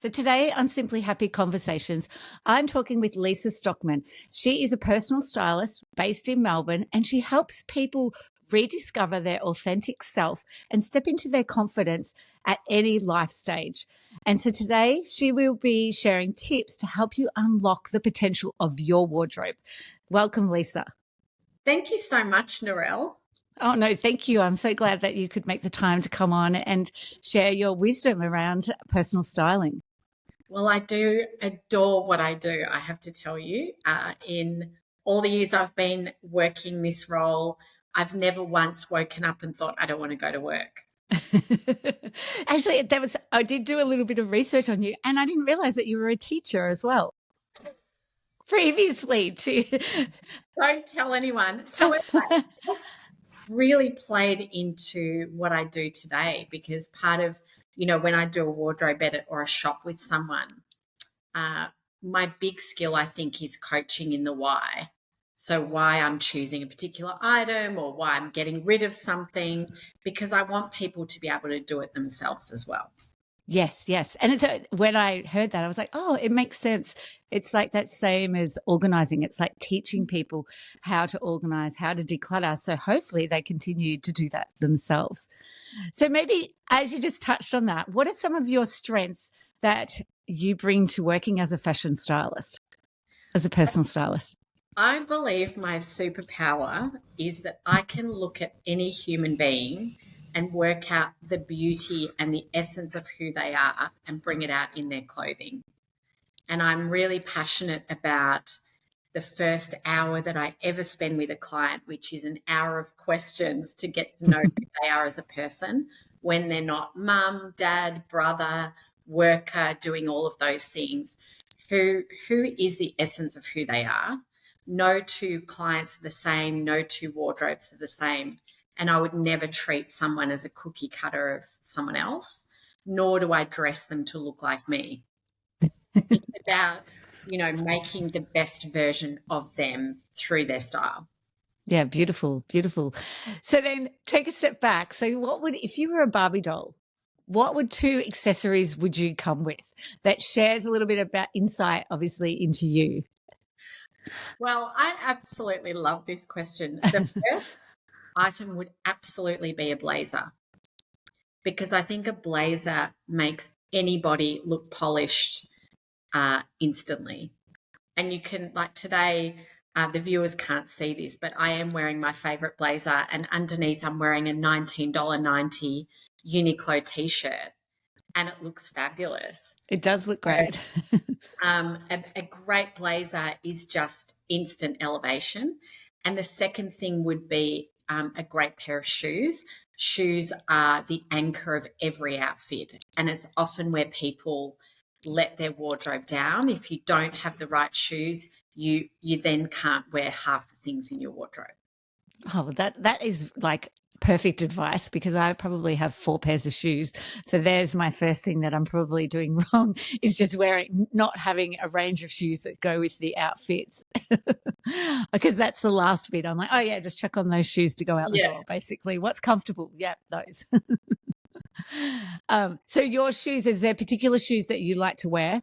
So today on Simply Happy Conversations, I'm talking with Lisa Stockman. She is a personal stylist based in Melbourne, and she helps people rediscover their authentic self and step into their confidence at any life stage. And so today she will be sharing tips to help you unlock the potential of your wardrobe. Welcome, Lisa. Thank you so much, Narelle. Oh, no, thank you. I'm so glad that you could make the time to come on and share your wisdom around personal styling. Well, I do adore what I do, I have to tell you. In all the years I've been working this role, I've never once woken up and thought, I don't want to go to work. Actually, I did do a little bit of research on you, and I didn't realize that you were a teacher as well previously to Don't tell anyone. However, it's really played into what I do today because part of, when I do a wardrobe edit or a shop with someone, my big skill, I think, is coaching in the why. So why I'm choosing a particular item or why I'm getting rid of something, because I want people to be able to do it themselves as well. Yes, yes. And when I heard that, I was like, oh, it makes sense. It's like that same as organizing. It's like teaching people how to organize, how to declutter. So hopefully they continue to do that themselves. So maybe as you just touched on that, what are some of your strengths that you bring to working as a fashion stylist, as a personal stylist? I believe my superpower is that I can look at any human being and work out the beauty and the essence of who they are and bring it out in their clothing. And I'm really passionate about the first hour that I ever spend with a client, which is an hour of questions to get to know who they are as a person when they're not mum, dad, brother, worker, doing all of those things. Who is the essence of who they are? No two clients are the same, no two wardrobes are the same. And I would never treat someone as a cookie cutter of someone else, nor do I dress them to look like me. It's about, making the best version of them through their style. Yeah, beautiful, beautiful. So then take a step back. So if you were a Barbie doll, what would two accessories would you come with that shares a little bit about insight, obviously, into you? Well, I absolutely love this question. The first item would absolutely be a blazer, because I think a blazer makes anybody look polished instantly. And you can, like today, the viewers can't see this, but I am wearing my favorite blazer, and underneath I'm wearing a $19.90 Uniqlo t-shirt, and it looks fabulous. It does look great. A great blazer is just instant elevation. And the second thing would be a great pair of shoes. Shoes are the anchor of every outfit, and it's often where people let their wardrobe down. If you don't have the right shoes, you then can't wear half the things in your wardrobe. Oh, that is like perfect advice, because I probably have 4 pairs of shoes. So there's my first thing that I'm probably doing wrong, is just not having a range of shoes that go with the outfits. Because that's the last bit. I'm like, oh yeah, just chuck on those shoes to go out the door. Basically, what's comfortable? Yeah, those. So your shoes, is there particular shoes that you like to wear?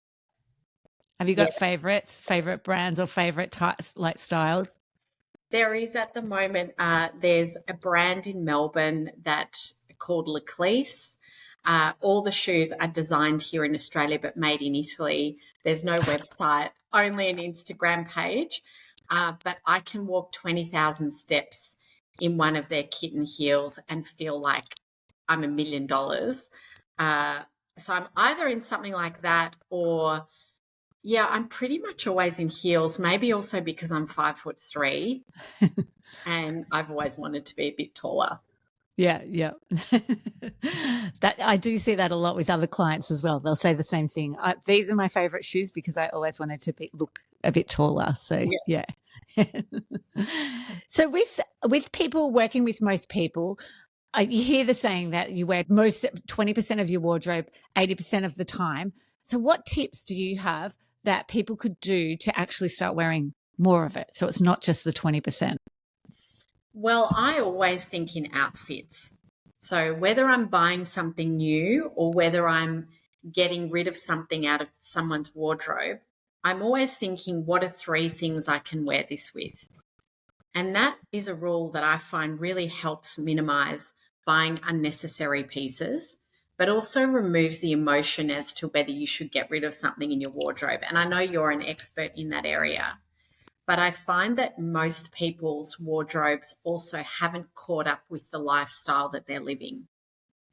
Have you got favorites, favorite brands, or favorite types, like styles? There is at the moment, there's a brand in Melbourne that called Leclease. All the shoes are designed here in Australia but made in Italy. There's no website, only an Instagram page. But I can walk 20,000 steps in one of their kitten heels and feel like I'm $1 million. So I'm either in something like that, or I'm pretty much always in heels, maybe also because I'm 5'3" and I've always wanted to be a bit taller. Yeah, yeah. That I do see that a lot with other clients as well. They'll say the same thing. These are my favorite shoes because I always wanted to look a bit taller. So yeah. So with people, working with most people, you hear the saying that you wear 20% of your wardrobe 80% of the time. So what tips do you have that people could do to actually start wearing more of it, so it's not just the 20%? Well, I always think in outfits. So whether I'm buying something new or whether I'm getting rid of something out of someone's wardrobe, I'm always thinking, what are 3 things I can wear this with? And that is a rule that I find really helps minimize buying unnecessary pieces, but also removes the emotion as to whether you should get rid of something in your wardrobe. And I know you're an expert in that area, but I find that most people's wardrobes also haven't caught up with the lifestyle that they're living.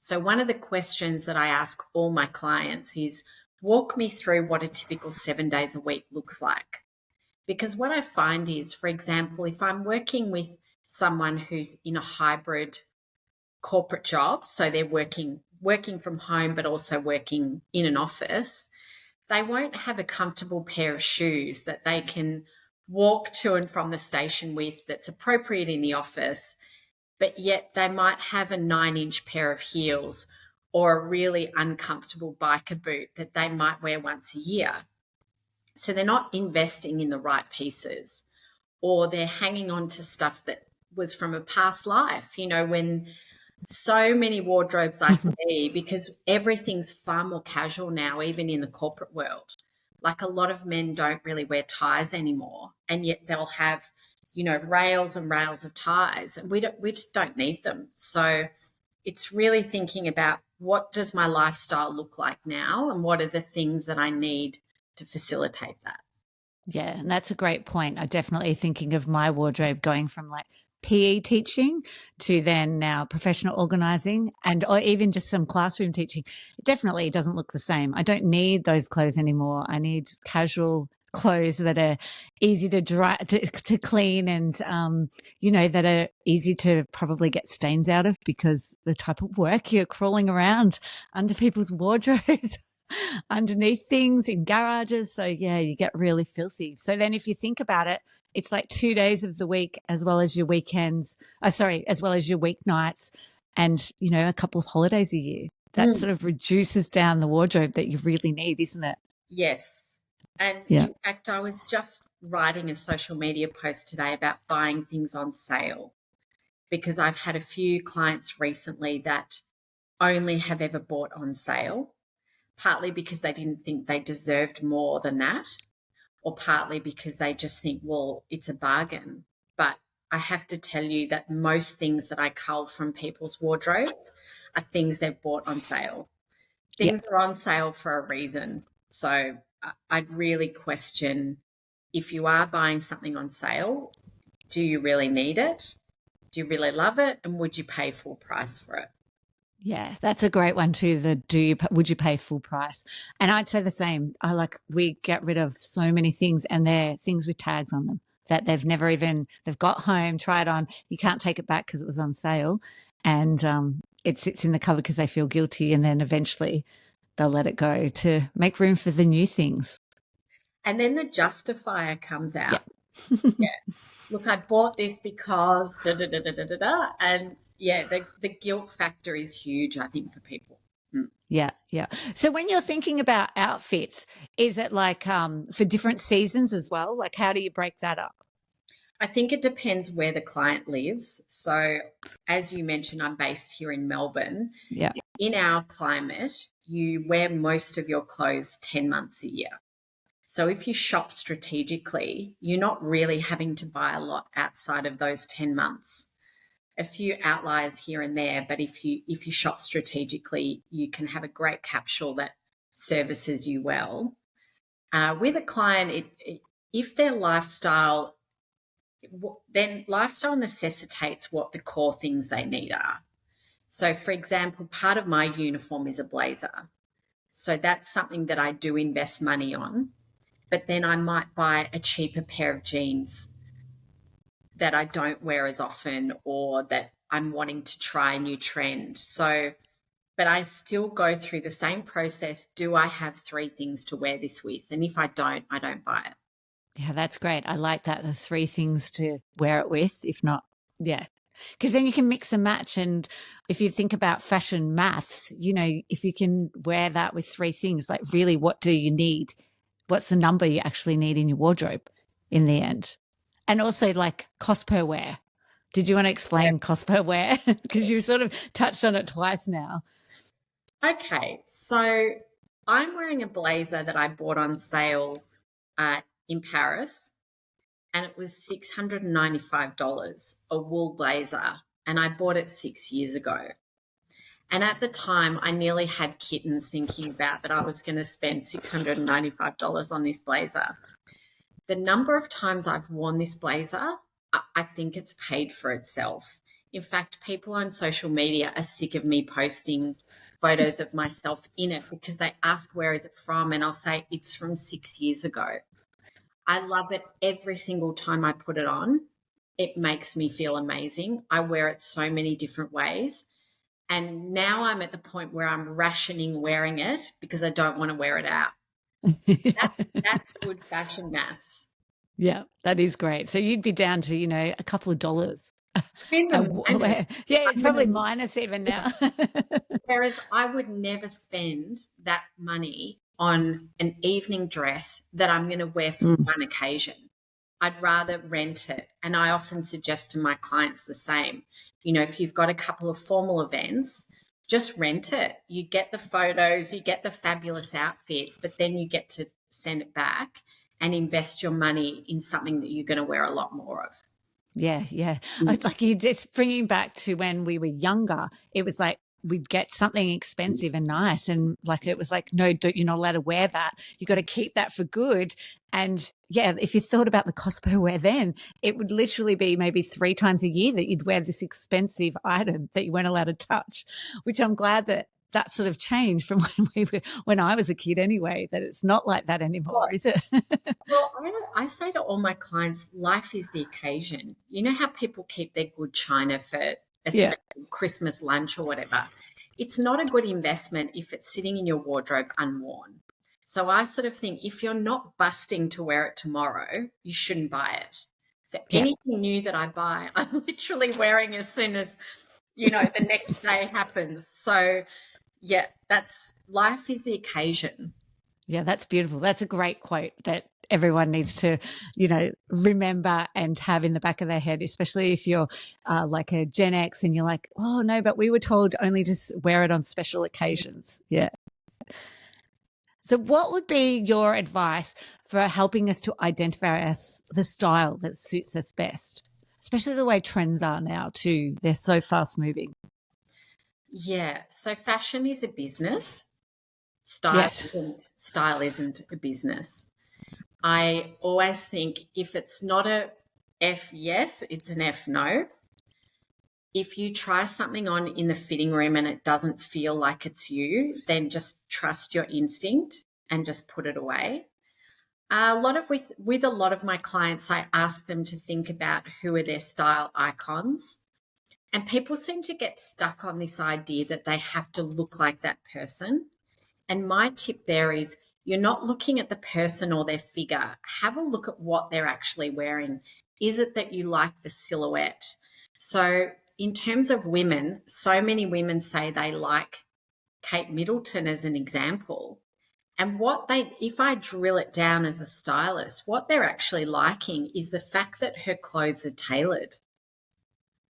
So, one of the questions that I ask all my clients is, walk me through what a typical 7 days a week looks like. Because what I find is, for example, if I'm working with someone who's in a hybrid corporate job, so they're working from home but also working in an office, they won't have a comfortable pair of shoes that they can walk to and from the station with that's appropriate in the office, but yet they might have a 9-inch pair of heels or a really uncomfortable biker boot that they might wear once a year. So they're not investing in the right pieces, or they're hanging on to stuff that was from a past life. When so many wardrobes I see, because everything's far more casual now, even in the corporate world. Like, a lot of men don't really wear ties anymore, and yet they'll have, rails and rails of ties, and we just don't need them. So it's really thinking about, what does my lifestyle look like now, and what are the things that I need to facilitate that. Yeah, and that's a great point. I'm definitely thinking of my wardrobe going from like PE teaching to then now professional organizing, and or even just some classroom teaching. It definitely doesn't look the same. I don't need those clothes anymore. I need casual clothes that are easy to dry to clean, and that are easy to probably get stains out of, because the type of work you're crawling around under people's wardrobes. Underneath things in garages. So yeah, you get really filthy. So then if you think about it, it's like 2 days of the week as well as your weekends. As well as your weeknights, and a couple of holidays a year. That sort of reduces down the wardrobe that you really need, isn't it? Yes. And Yeah. in fact, I was just writing a social media post today about buying things on sale, because I've had a few clients recently that only have ever bought on sale, partly because they didn't think they deserved more than that, or partly because they just think, well, it's a bargain. But I have to tell you that most things that I cull from people's wardrobes are things they've bought on sale. Things are on sale for a reason. So I'd really question, if you are buying something on sale, do you really need it? Do you really love it? And would you pay full price for it? Yeah, that's a great one too. Would you pay full price? And I'd say the same. We get rid of so many things, and they're things with tags on them that they've got home, tried on. You can't take it back because it was on sale, and it sits in the cupboard because they feel guilty, and then eventually they'll let it go to make room for the new things. And then the justifier comes out. Yeah. Yeah. Look, I bought this because da da da da da da da. And yeah, the guilt factor is huge, I think, for people. Yeah, yeah. So when you're thinking about outfits, is it like for different seasons as well? Like, how do you break that up? I think it depends where the client lives. So, as you mentioned, I'm based here in Melbourne. Yeah. In our climate, you wear most of your clothes 10 months a year. So if you shop strategically, you're not really having to buy a lot outside of those 10 months. A few outliers here and there, but if you shop strategically, you can have a great capsule that services you well. With a client, if their lifestyle, then lifestyle necessitates what the core things they need are. So, for example, part of my uniform is a blazer. So that's something that I do invest money on. But then I might buy a cheaper pair of jeans that I don't wear as often, or that I'm wanting to try a new trend. So, but I still go through the same process. Do I have 3 things to wear this with? And if I don't buy it. Yeah, that's great. I like that. The 3 things to wear it with, if not, yeah. Because then you can mix and match. And if you think about fashion maths, if you can wear that with 3 things, like really, what do you need? What's the number you actually need in your wardrobe in the end? And also like cost per wear. Did you want to explain Yes. cost per wear? Because you sort of touched on it twice now. Okay, so I'm wearing a blazer that I bought on sale in Paris, and it was $695, a wool blazer, and I bought it 6 years ago. And at the time, I nearly had kittens thinking about that I was going to spend $695 on this blazer. The number of times I've worn this blazer, I think it's paid for itself. In fact, people on social media are sick of me posting photos of myself in it because they ask, where is it from? And I'll say, it's from 6 years ago. I love it every single time I put it on. It makes me feel amazing. I wear it so many different ways. And now I'm at the point where I'm rationing wearing it because I don't want to wear it out. That's good fashion maths. Yeah, that is great. So you'd be down to, a couple of dollars. In the minus. Yeah, it's I'm in probably the minus even now. Whereas I would never spend that money on an evening dress that I'm going to wear for one occasion. I'd rather rent it. And I often suggest to my clients the same. If you've got a couple of formal events, just rent it. You get the photos, you get the fabulous outfit, but then you get to send it back and invest your money in something that you're going to wear a lot more of. Yeah, yeah. Like you just bringing back to when we were younger, it was like we'd get something expensive and nice, and like it was like, no, you're not allowed to wear that. You got to keep that for good. And yeah, if you thought about the cost per wear, then it would literally be maybe 3 times a year that you'd wear this expensive item that you weren't allowed to touch. Which I'm glad that sort of changed from when I was a kid anyway. That it's not like that anymore, is it? Well, I say to all my clients, life is the occasion. You know how people keep their good china for a Yeah. special Christmas lunch or whatever? It's not a good investment if it's sitting in your wardrobe unworn. So I sort of think if you're not busting to wear it tomorrow, you shouldn't buy it. So Yeah. anything new that I buy, I'm literally wearing as soon as, the next day happens. So yeah, that's life is the occasion. Yeah, that's beautiful. That's a great quote that everyone needs to, remember and have in the back of their head, especially if you're like a Gen X and you're like, oh, no, but we were told only to wear it on special occasions. Yeah. So, what would be your advice for helping us to identify the style that suits us best, especially the way trends are now, too? They're so fast moving. Yeah. So fashion is a business. Style Yes. isn't, style isn't a business. I always think if it's not a F yes, it's an F no. If you try something on in the fitting room and it doesn't feel like it's you, then just trust your instinct and just put it away. A lot of with a lot of my clients, I ask them to think about who are their style icons. And people seem to get stuck on this idea that they have to look like that person. And my tip there is you're not looking at the person or their figure. Have a look at what they're actually wearing. Is it that you like the silhouette? So, in terms of women, so many women say they like Kate Middleton as an example. And if I drill it down as a stylist, what they're actually liking is the fact that her clothes are tailored.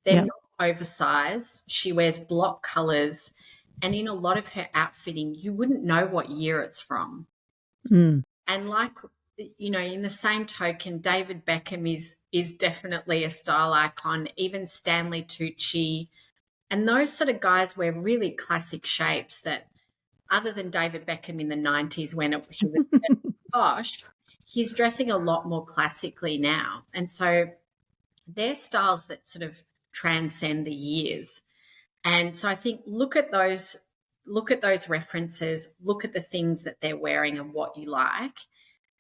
They're Yeah. not oversized. She wears block colors. And in a lot of her outfitting, you wouldn't know what year it's from. Mm. And in the same token, David Beckham is definitely a style icon, even Stanley Tucci. And those sort of guys wear really classic shapes that, other than David Beckham in the 90s when he was posh, he's dressing a lot more classically now. And so they're styles that sort of transcend the years. And so I think look at those references, look at the things that they're wearing and what you like.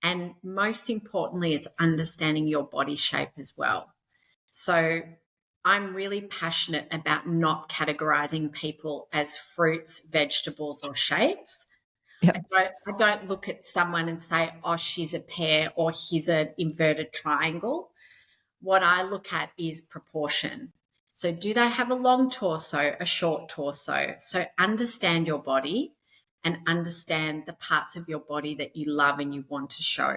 And most importantly, it's understanding your body shape as well. So I'm really passionate about not categorizing people as fruits, vegetables, or shapes. Yep. I don't look at someone and say, oh, she's a pear or he's an inverted triangle. What I look at is proportion. So do they have a long torso, a short torso? So understand your body and understand the parts of your body that you love and you want to show.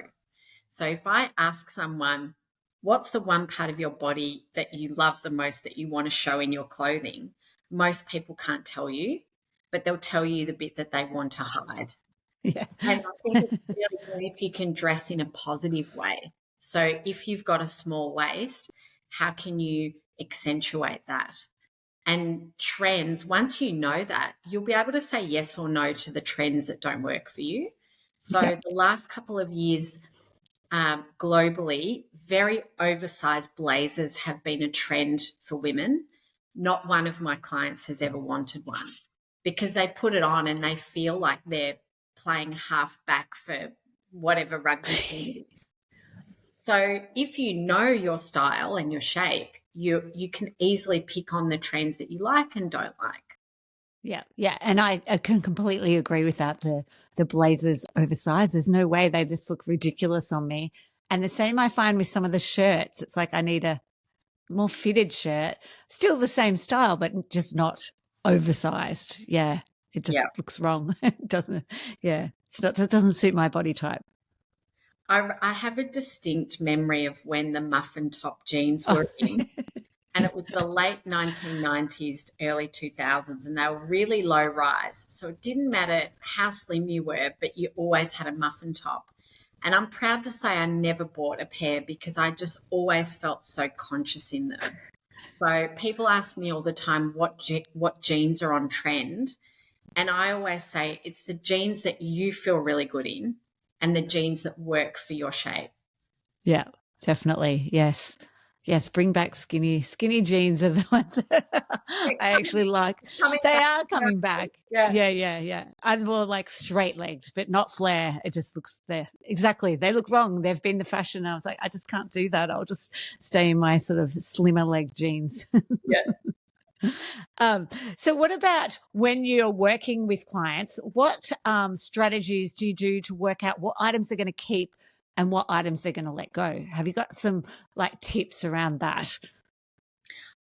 So if I ask someone, what's the one part of your body that you love the most that you want to show in your clothing? Most people can't tell you, but they'll tell you the bit that they want to hide. Yeah. And I think it's really good if you can dress in a positive way. So if you've got a small waist, how can you accentuate that? And trends, once you know that, you'll be able to say yes or no to the trends that don't work for you. So Yeah. the last couple of years, globally, very oversized blazers have been a trend for women. Not one of my clients has ever wanted one because they put it on and they feel like they're playing half back for whatever rugby team it is. So if you know your style and your shape, you can easily pick on the trends that you like and don't like. Yeah, yeah, and I can completely agree with that. The blazers oversized. There's no way they just look ridiculous on me. And the same I find with some of the shirts. It's like I need a more fitted shirt, still the same style, but just not oversized. Yeah, it Yeah. just looks wrong, doesn't it? Yeah, it's not. It doesn't suit my body type. I have a distinct memory of when the muffin top jeans Oh, were in, and it was the late 1990s, early 2000s, and they were really low rise. So it didn't matter how slim you were, but you always had a muffin top. And I'm proud to say I never bought a pair because I just always felt so conscious in them. So people ask me all the time what jeans are on trend, and I always say it's the jeans that you feel really good in and the jeans that work for your shape. yeah, definitely. Yes. Yes, bring back skinny jeans are the ones that I actually like. Coming They back. are coming back. Yeah. Yeah, yeah, yeah. I'm more like straight legged, but not flare. It just looks there. Exactly. They look wrong. They've been the fashion. I was like, I just can't do that. I'll just stay in my sort of slimmer leg jeans. Yeah. um, so what about when you're working with clients? What strategies do you do to work out what items they're going to keep and what items they're going to let go? Have you got some like tips around that?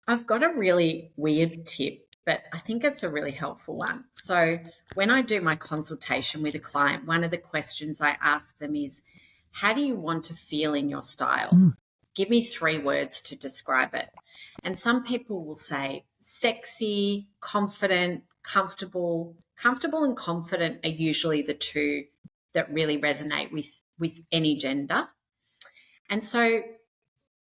I've got a really weird tip, but I think it's a really helpful one. So, when I do my consultation with a client, one of the questions I ask them is, how do you want to feel in your style? Mm. Give me 3 words to describe it. And some people will say sexy, confident, comfortable. Comfortable and confident are usually the two that really resonate with any gender. And so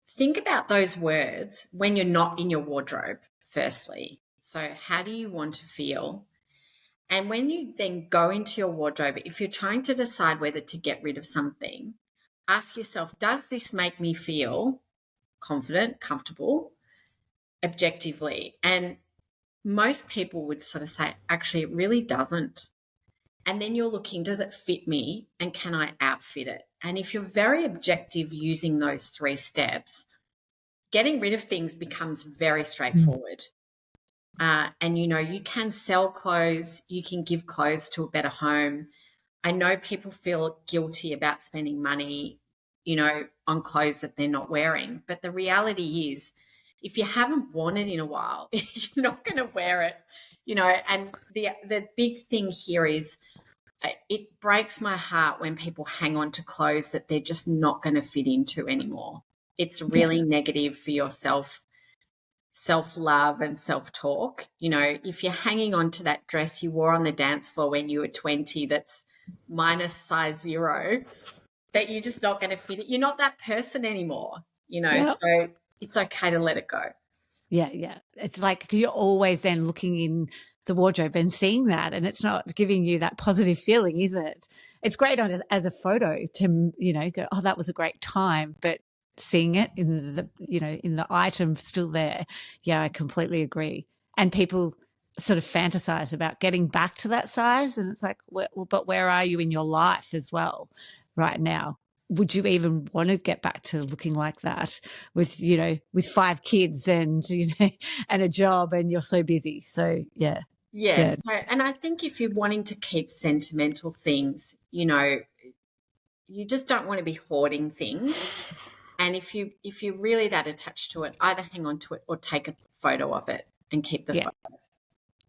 think about those words when you're not in your wardrobe, firstly. So, how do you want to feel? And when you then go into your wardrobe, if you're trying to decide whether to get rid of something, ask yourself, does this make me feel confident, comfortable, objectively? And most people would sort of say, actually, it really doesn't. And then you're looking, does it fit me and can I outfit it? And if you're very objective using those 3 steps, getting rid of things becomes very straightforward. And you can sell clothes, you can give clothes to a better home. I know people feel guilty about spending money, on clothes that they're not wearing. But the reality is, if you haven't worn it in a while, you're not going to wear it, And the big thing here is, it breaks my heart when people hang on to clothes that they're just not going to fit into anymore. It's Yeah. really negative for your self-love and self-talk. If you're hanging on to that dress you wore on the dance floor when you were 20 that's minus size 0, that you're just not going to fit it. You're not that person anymore, Yeah. so it's okay to let it go. Yeah. Yeah. It's like you're always then looking in the wardrobe and seeing that, and it's not giving you that positive feeling, is it? It's great as a photo to, go, oh, that was a great time, but seeing it in the item still there. Yeah, I completely agree. And people sort of fantasize about getting back to that size. And it's like, well, but where are you in your life as well right now? Would you even want to get back to looking like that with 5 kids and, and a job, and you're so busy? So, yeah. Yes. Yeah. And I think if you're wanting to keep sentimental things, you just don't want to be hoarding things. And if you're really that attached to it, either hang on to it or take a photo of it and keep the Yeah. photo.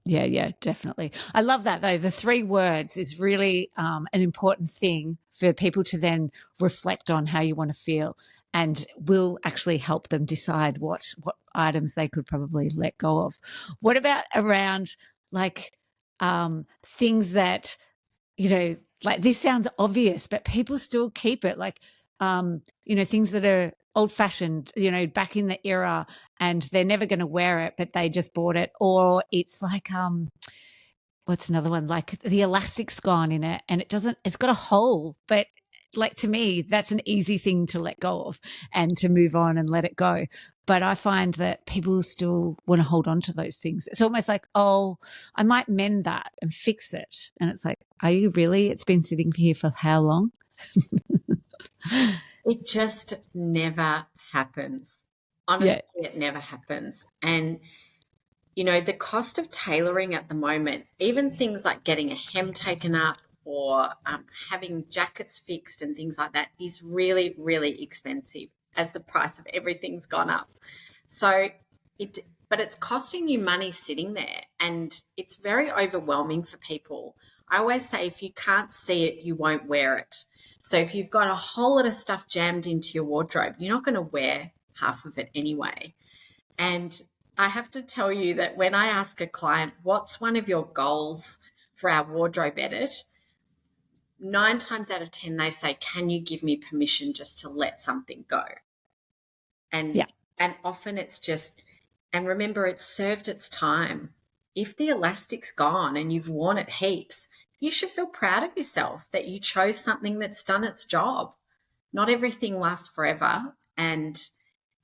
Yeah, yeah, definitely. I love that though. The 3 words is really an important thing for people to then reflect on how you want to feel, and will actually help them decide what items they could probably let go of. What about around like things that like this sounds obvious, but people still keep it, like, things that are old fashioned, back in the era, and they're never going to wear it, but they just bought it. Or it's like, what's another one? Like the elastic's gone in it and it's got a hole, but like to me, that's an easy thing to let go of and to move on and let it go. But I find that people still want to hold on to those things. It's almost like, oh, I might mend that and fix it. And it's like, are you really? It's been sitting here for how long? It just never happens. Honestly, It never happens. And, the cost of tailoring at the moment, even things like getting a hem taken up or having jackets fixed and things like that is really, really expensive as the price of everything's gone up. So but it's costing you money sitting there, and it's very overwhelming for people. I always say if you can't see it, you won't wear it. So if you've got a whole lot of stuff jammed into your wardrobe, you're not going to wear half of it anyway. And I have to tell you that when I ask a client, what's one of your goals for our wardrobe edit? 9 times out of 10, they say, can you give me permission just to let something go? And often it's just, and remember, it's served its time. If the elastic's gone and you've worn it heaps, you should feel proud of yourself that you chose something that's done its job. Not everything lasts forever, and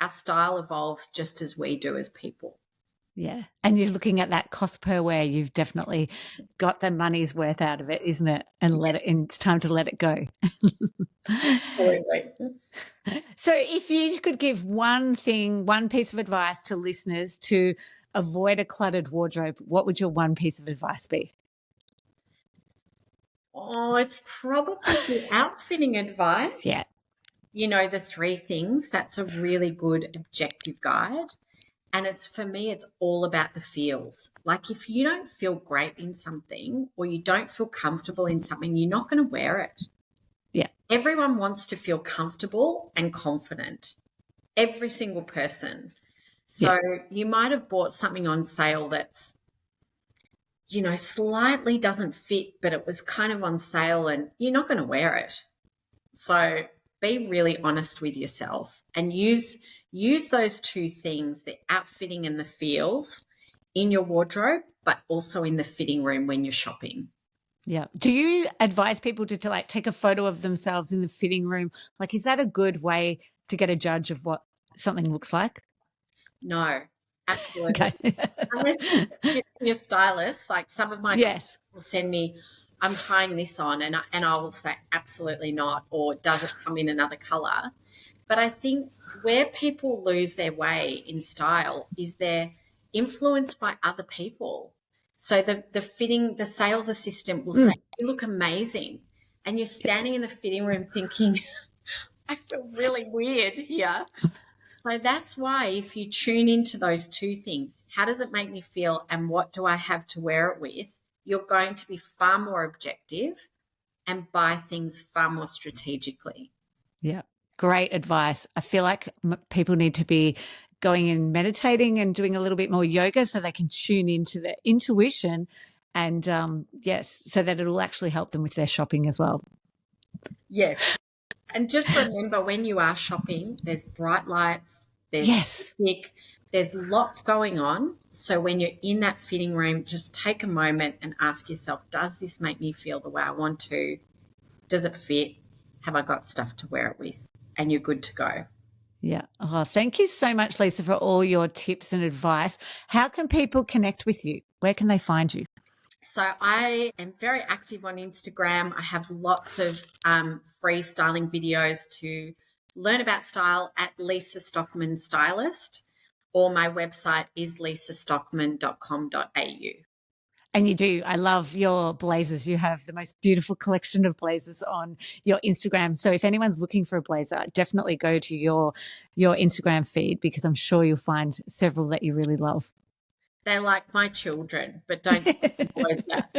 our style evolves just as we do as people. Yeah. And you're looking at that cost per wear. You've definitely got the money's worth out of it, isn't it? And it's time to let it go. Absolutely. So if you could give one piece of advice to listeners to avoid a cluttered wardrobe, what would your one piece of advice be? Oh, it's probably the outfitting advice. Yeah. The 3 things, that's a really good objective guide. And for me, it's all about the feels. Like if you don't feel great in something or you don't feel comfortable in something, you're not going to wear it. Yeah. Everyone wants to feel comfortable and confident. Every single person. So you might have bought something on sale that's, slightly doesn't fit, but it was kind of on sale and you're not going to wear it. So be really honest with yourself and use those 2 things, the outfitting and the feels, in your wardrobe, but also in the fitting room when you're shopping. Yeah. Do you advise people to like take a photo of themselves in the fitting room? Like, is that a good way to get a judge of what something looks like? No, absolutely. Okay. Unless you're stylist, like some of my clients will send me, I'm trying this on, and I will say absolutely not, or does it come in another color? But I think where people lose their way in style is they're influenced by other people. So the sales assistant will say, you look amazing. And you're standing in the fitting room thinking, I feel really weird here. So that's why if you tune into those 2 things, how does it make me feel and what do I have to wear it with? You're going to be far more objective and buy things far more strategically. Yeah. Great advice. I feel like people need to be going and meditating and doing a little bit more yoga so they can tune into their intuition and, so that it will actually help them with their shopping as well. Yes. And just remember, when you are shopping, there's bright lights, there's music, there's lots going on. So when you're in that fitting room, just take a moment and ask yourself, does this make me feel the way I want to? Does it fit? Have I got stuff to wear it with? And you're good to go. Yeah. Oh, thank you so much, Lisa, for all your tips and advice. How can people connect with you? Where can they find you? So I am very active on Instagram. I have lots of free styling videos to learn about style at Lisa Stockman Stylist, or my website is lisastockman.com.au. And you do. I love your blazers. You have the most beautiful collection of blazers on your Instagram. So if anyone's looking for a blazer, definitely go to your Instagram feed, because I'm sure you'll find several that you really love. They're like my children, but don't always that.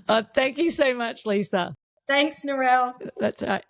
Oh, thank you so much, Lisa. Thanks, Narelle. That's right.